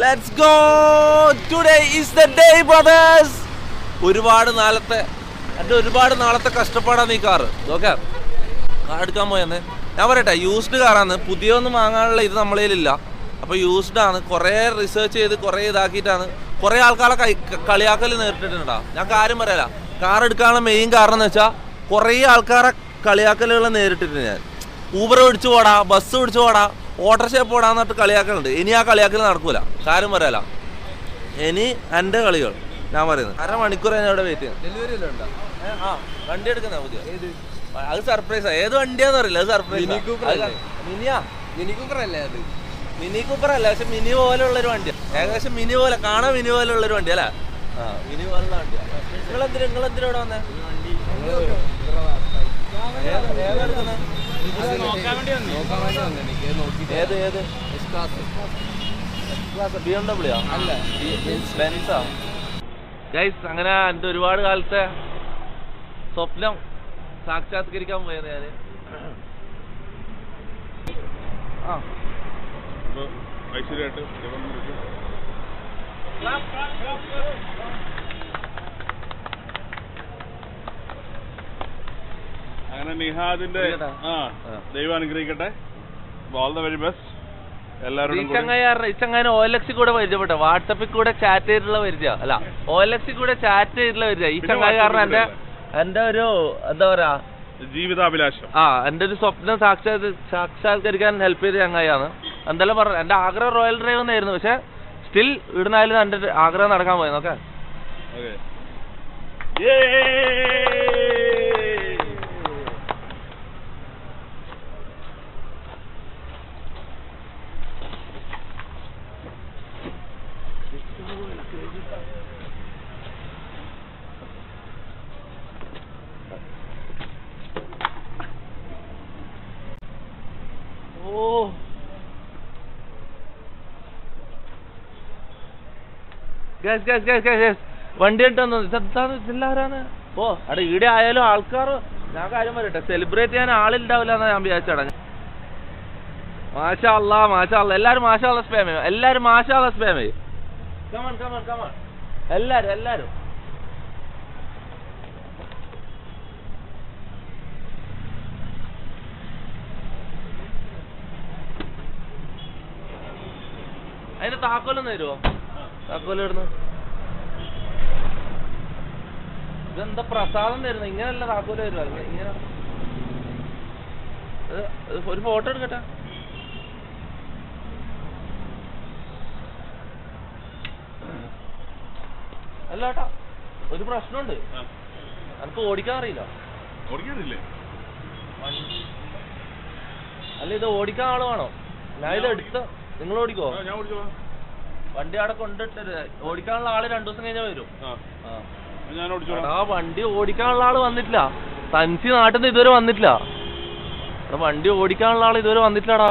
Let's go! Today is the day, brothers! ഒരുപാട് നാളത്തെ കഷ്ടപ്പാടാണ് ഈ കാർ. ഓക്കെ, കാർ എടുക്കാൻ പോയെന്ന് ഞാൻ പറയട്ടെ. യൂസ്ഡ് കാറാണ്, പുതിയൊന്നും വാങ്ങാനുള്ള ഇത് നമ്മളതിലില്ല. അപ്പോൾ യൂസ്ഡ് ആണ്. കുറേ റിസർച്ച് ചെയ്ത് കുറേ ഇതാക്കിയിട്ടാണ്. കുറേ ആൾക്കാരെ കളിയാക്കൽ നേരിട്ടിട്ടുണ്ടാ. ഞാൻ കാര്യം പറയാല, കാർ എടുക്കാനുള്ള മെയിൻ കാരണം എന്ന് വെച്ചാൽ കുറേ ആൾക്കാരെ കളിയാക്കലുകൾ നേരിട്ടിട്ടുണ്ട് ഞാൻ. ഊബർ പിടിച്ചു പോടാ, ബസ് പിടിച്ചു പോടാ, ഓട്ടോറിക്ഷ പോടാന്നിട്ട് കളിയാക്കലുണ്ട്. ഇനി ആ കളിയാക്കൽ നടക്കൂല. കാര്യം പറയാല, ഇനി എൻ്റെ കളികൾ ഞാൻ പറയുന്നത്. അരമണിക്കൂർ ഞാൻ ഇവിടെ വെയിറ്റ് ചെയ്യാം. ഡെലിവറി വണ്ടി എടുക്കുന്ന പുതിയ അത് സർപ്രൈസാ. ഏത് വണ്ടിയാന്ന് അറിയില്ല, അത് സർപ്രൈസ്. മിനി കൂപ്പർ അല്ല, പക്ഷെ മിനി പോലെയുള്ളൊരു വണ്ടിയാണ്. ഏകദേശം മിനി പോലെ, കാണാൻ മിനി പോലെയുള്ളൊരു വണ്ടി അല്ലേ? മിനി പോലുള്ള വണ്ടിയാണ്. നിങ്ങളെന്തിനാ ഇവിടെ വന്നേ? അങ്ങനെ എൻ്റെ ഒരുപാട് കാലത്തെ സ്വപ്നം സാക്ഷാത്കരിക്കാൻ പോയത് ഞാന്. അങ്ങനെ നിഹാദിന്റെ ദൈവം അനുഗ്രഹിക്കട്ടെ. All the very best. എല്ലാവരും ഈ ചങ്ങായി OLX കൂടെ പരിചയപ്പെട്ട, വാട്സപ്പിൽ കൂടെ ചാറ്റ് ചെയ്തിട്ടുള്ള പരിചയം അല്ല, OLX കൂടെ ചാറ്റ് ചെയ്തിട്ടുള്ള പരിചയം. ഈ ചങ്ങായി കാരണം എന്റെ ഒരു എന്താ പറയാ ജീവിതാഭിലാഷം, എന്റെ ഒരു സ്വപ്നം സാക്ഷാത്കരിക്കാൻ ഹെൽപ്പ് ചെയ്ത ചങ്ങായിയാണ്. എന്തായാലും പറഞ്ഞു, എന്റെ ആഗ്രഹം റോയൽ ഡ്രൈവ് എന്നായിരുന്നു. പക്ഷെ സ്റ്റിൽ ഇവിടുന്നായാലും എന്റെ ആഗ്രഹം നടക്കാൻ പോയി. നോക്കെ വണ്ടി ഇട്ടാന്ന്. ഓ അവിടെ ഈടെ ആയാലും ആൾക്കാർ, ഞാൻ കാര്യം പറയട്ടെ, സെലിബ്രേറ്റ് ചെയ്യാൻ ആളുണ്ടാവില്ല എന്നാ ഞാൻ വിചാരിച്ചടാ. മാഷാ അല്ലാ, മാഷാ അല്ലാ. എല്ലാരും മാഷാ അല്ലാ സ്പാം ചെയ്യും. എല്ലാരും മാഷാ അല്ലാ സ്പാം ചെയ്യും. എല്ലാരും അതിന്റെ താക്കോലൊന്ന് തരുമോ? താക്കോല് ഇടുന്നു. ഇതെന്താ പ്രസാദം തരുന്നത്? ഇങ്ങനെയല്ല താക്കോല് തരുമോ? ഇങ്ങനെ ഒരു ഫോട്ടോ എടുക്കട്ടെ. അല്ല കേട്ടാ, ഒരു പ്രശ്നമുണ്ട്. എനിക്ക് ഓടിക്കാൻ അറിയില്ല. അല്ല, ഇത് ഓടിക്കാൻ ആള് വേണോ? ഞാൻ ഇത് എടുത്ത നിങ്ങൾ ഓടിക്കോ? വണ്ടി അവിടെ കൊണ്ടിട്ടത് ഓടിക്കാനുള്ള ആള് 2 ദിവസം കഴിഞ്ഞാൽ വരും. വണ്ടി ഓടിക്കാനുള്ള ആള് വന്നിട്ടില്ല. തൻസി നാട്ടിൽ നിന്ന് ഇതുവരെ വന്നിട്ടില്ല. വണ്ടി ഓടിക്കാനുള്ള ആള് ഇതുവരെ വന്നിട്ടില്ലടാ.